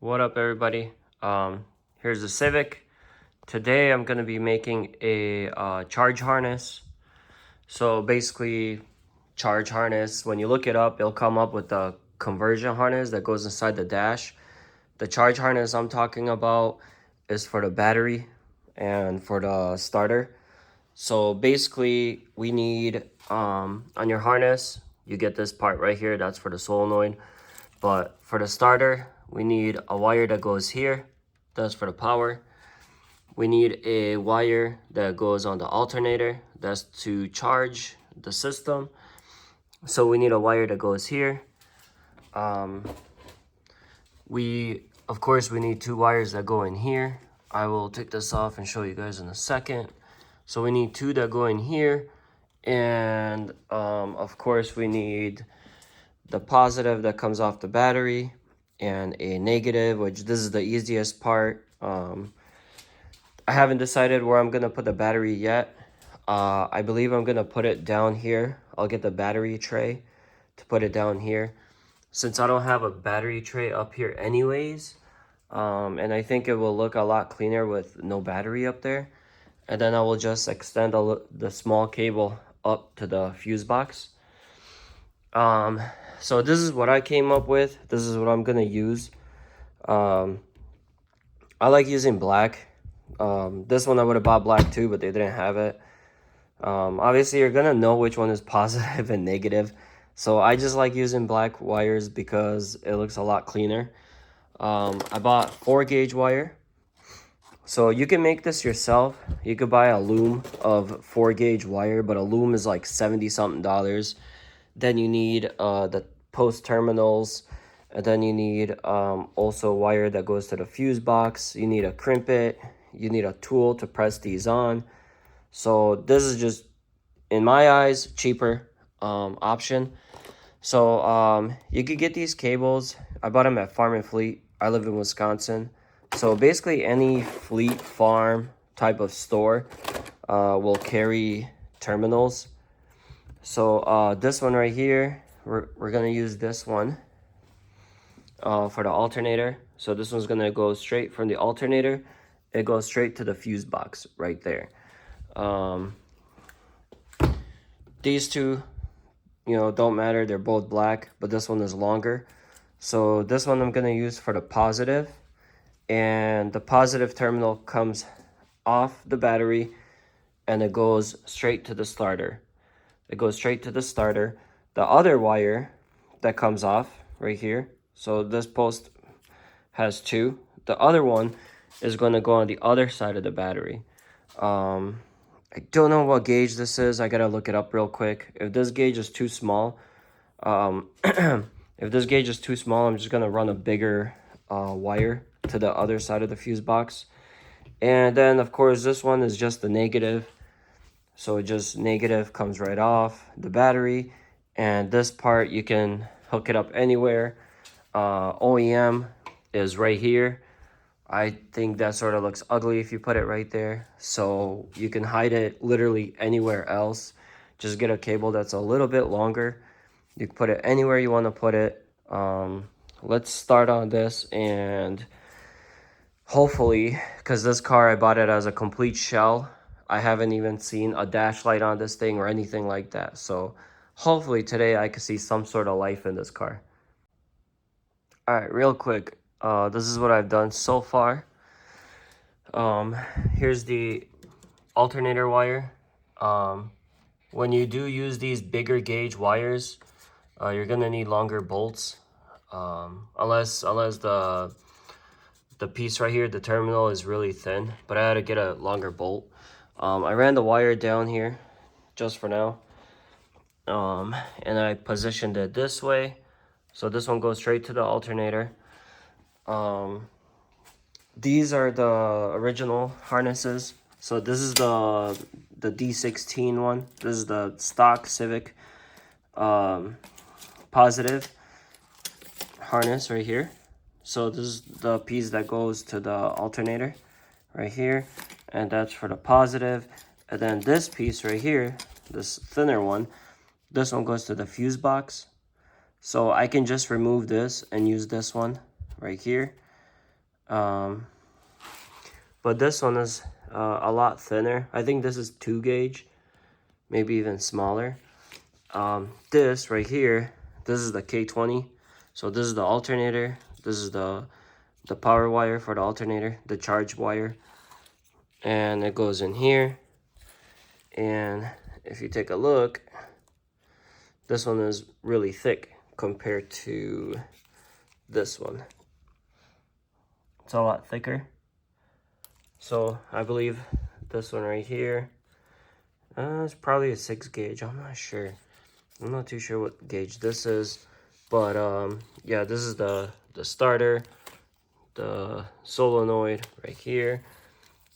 What up, everybody? Here's the Civic. Today I'm going to be making a charge harness. So basically, charge harness, when you look it up, it'll come up with the conversion harness that goes inside the dash. The charge harness I'm talking about is for the battery and for the starter. So basically, we need, on your harness, you get this part right here, that's for the solenoid. But for the starter, we need a wire that goes here, that's for the power. We need a wire that goes on the alternator, that's to charge the system. So we need a wire that goes here. Of course, we need two wires that go in here. I will take this off and show you guys in a second. So we need two that go in here. And of course, we need the positive that comes off the battery and a negative, which this is the easiest part. I haven't decided where I'm gonna put the battery yet. I believe I'm gonna put it down here. I'll get the battery tray to put it down here, since I don't have a battery tray up here anyways. And I think it will look a lot cleaner with no battery up there. And then I will just extend the small cable up to the fuse box. So this is what I came up with. This is what I'm gonna use. I like using black. This one I would have bought black too, but they didn't have it. Obviously you're gonna know which one is positive and negative. So I just like using black wires because it looks a lot cleaner. I bought 4-gauge wire. So you can make this yourself. You could buy a loom of 4-gauge wire, but a loom is like 70 something dollars. Then you need the post terminals, and then you need also wire that goes to the fuse box. You need a crimpet. You need a tool to press these on. So this is just, in my eyes, cheaper option. So you could get these cables. I bought them at Farm and Fleet. I live in Wisconsin. So basically any fleet farm type of store will carry terminals. So this one right here, we're gonna use this one for the alternator. So this one's gonna go straight from the alternator. It goes straight to the fuse box right there. These two, don't matter. They're both black, but this one is longer. So this one I'm gonna use for the positive, and the positive terminal comes off the battery and it goes straight to the starter. It goes straight to the starter. The other wire that comes off right here, so this post has two. The other one is going to go on the other side of the battery. I don't know what gauge this is. I gotta look it up real quick. If this gauge is too small, if this gauge is too small, I'm just gonna run a bigger wire to the other side of the fuse box. And then of course this one is just the negative. So just negative comes right off the battery. And this part you can hook it up anywhere. OEM is right here. I think that sort of looks ugly if you put it right there. So you can hide it literally anywhere else. Just get a cable that's a little bit longer. You can put it anywhere you want to put it. Let's start on this, and hopefully, because this car I bought it as a complete shell. I haven't even seen a dash light on this thing or anything like that. So hopefully today I can see some sort of life in this car. All right, real quick. This is what I've done so far. Here's the alternator wire. When you do use these bigger gauge wires, you're gonna need longer bolts. Unless the piece right here, the terminal, is really thin, but I had to get a longer bolt. I ran the wire down here just for now. And I positioned it this way. So this one goes straight to the alternator. These are the original harnesses. So this is the D16 one. This is the stock Civic positive harness right here. So this is the piece that goes to the alternator right here, and that's for the positive. And then this piece right here, this thinner one, this one goes to the fuse box. So I can just remove this and use this one right here. But this one is a lot thinner. I think this is 2 gauge, maybe even smaller. This right here, this is the K20. So this is the alternator. This is the power wire for the alternator, the charge wire. And it goes in here. And if you take a look, this one is really thick compared to this one. It's a lot thicker. So I believe this one right here, it's probably a 6 gauge. I'm not sure. I'm not too sure what gauge this is. But yeah, this is the starter, the solenoid right here.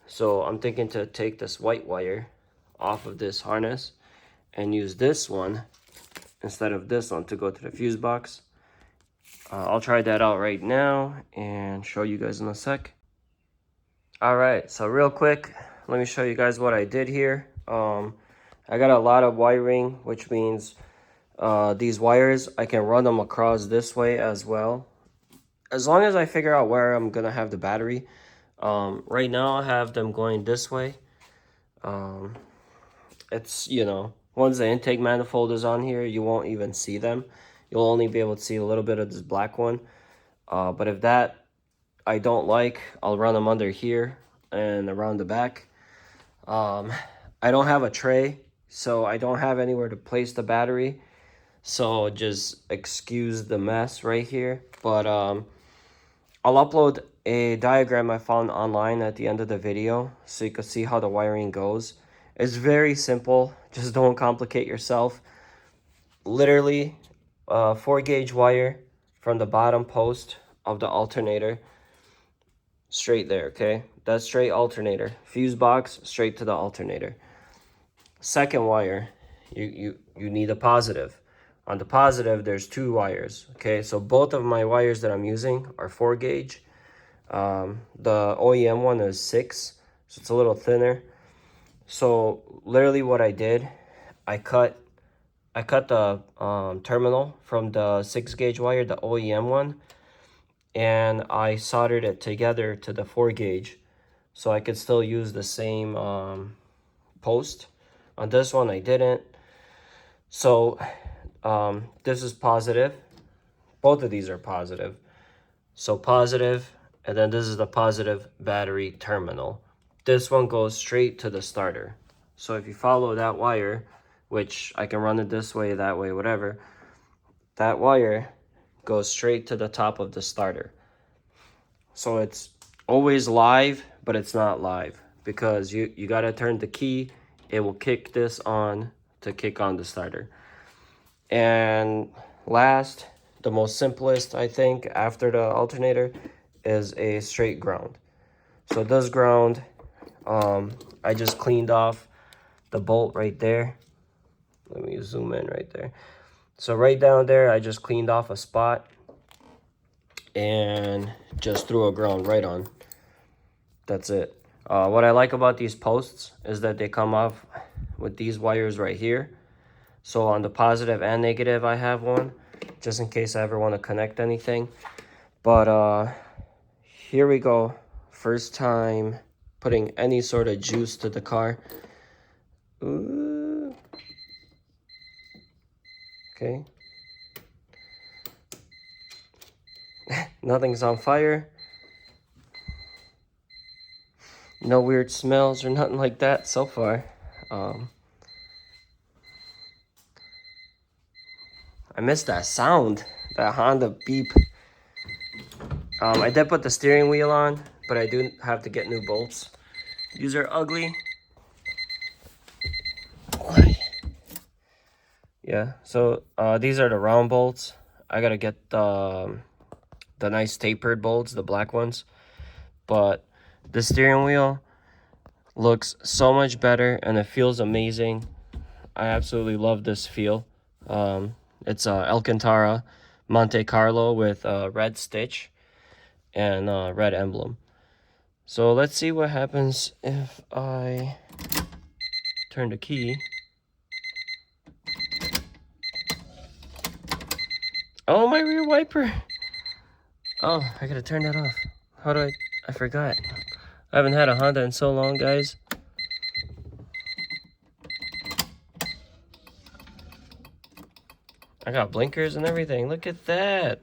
So I'm thinking to take this white wire off of this harness and use this one instead of this one to go to the fuse box. I'll try that out right now and show you guys in a sec. All right, so real quick, let me show you guys what I did here. I got a lot of wiring, which means these wires, I can run them across this way as well. As long as I figure out where I'm gonna have the battery. Right now I have them going this way. It's, you know, once the intake manifold is on here, you won't even see them. You'll only be able to see a little bit of this black one. But if that I don't like, I'll run them under here and around the back. I don't have a tray, so I don't have anywhere to place the battery. So just excuse the mess right here. But I'll upload a diagram I found online at the end of the video so you can see how the wiring goes. It's very simple. Just don't complicate yourself. Literally, 4 gauge wire from the bottom post of the alternator straight there, okay? That's straight alternator. Fuse box straight to the alternator. Second wire, you need a positive. On the positive, there's 2 wires, okay? So both of my wires that I'm using are 4 gauge. The OEM one is 6, so it's a little thinner. So literally what I did, I cut the terminal from the 6 gauge wire, the OEM one, and I soldered it together to the 4 gauge so I could still use the same post. On this one I didn't. So this is positive. Both of these are positive. So positive, and then this is the positive battery terminal. This one goes straight to the starter. So if you follow that wire, which I can run it this way, that way, whatever, that wire goes straight to the top of the starter. So it's always live, but it's not live because you got to turn the key. It will kick this on to kick on the starter. And last, the most simplest, I think, after the alternator is a straight ground. So this ground, I just cleaned off the bolt right there. Let me zoom in right there. So right down there, I just cleaned off a spot and just threw a ground right on. That's it. What I like about these posts is that they come off with these wires right here. So on the positive and negative, I have one, just in case I ever want to connect anything. But here we go. First time putting any sort of juice to the car. Ooh. Okay. Nothing's on fire. No weird smells or nothing like that so far. I missed that sound, that Honda beep. I did put the steering wheel on, but I do have to get new bolts. These are ugly. Yeah, so these are the round bolts. I gotta get the nice tapered bolts, the black ones. But the steering wheel looks so much better and it feels amazing. I absolutely love this feel. It's Alcantara Monte Carlo with red stitch and red emblem. So let's see what happens if I turn the key. Oh, my rear wiper. Oh, I gotta turn that off. How do I forgot. I haven't had a Honda in so long, guys. I got blinkers and everything. Look at that.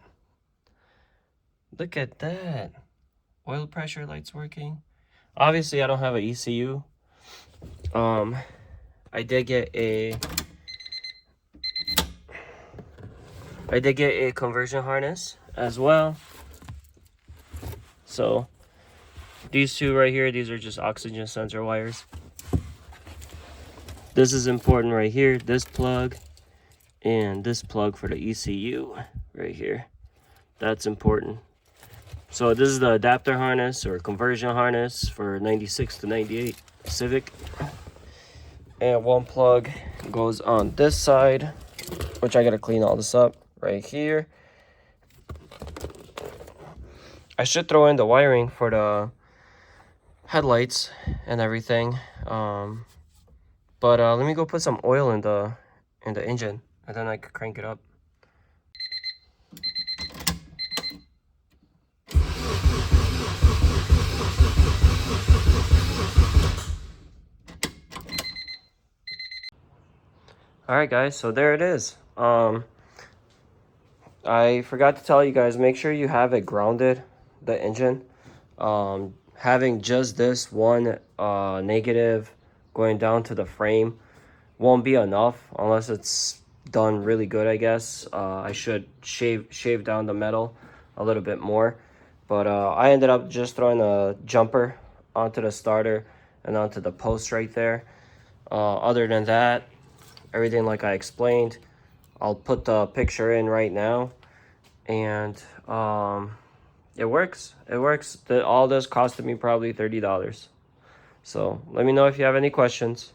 Look at that. Oil pressure lights working. Obviously, I don't have an ECU. I did get a conversion harness as well. So these two right here, these are just oxygen sensor wires. This is important right here, this plug and this plug for the ECU right here. That's important. So this is the adapter harness or conversion harness for 96 to 98 Civic. And one plug goes on this side, which I gotta clean all this up right here. I should throw in the wiring for the headlights and everything. But let me go put some oil in the engine, and then I could crank it up. Alright guys, so there it is. I forgot to tell you guys, make sure you have it grounded, the engine. Having just this one negative going down to the frame won't be enough unless it's done really good, I guess. I should shave down the metal a little bit more. But I ended up just throwing a jumper onto the starter and onto the post right there. Other than that, everything like I explained. I'll put the picture in right now. And it works. It works. All this costed me probably $30. So let me know if you have any questions.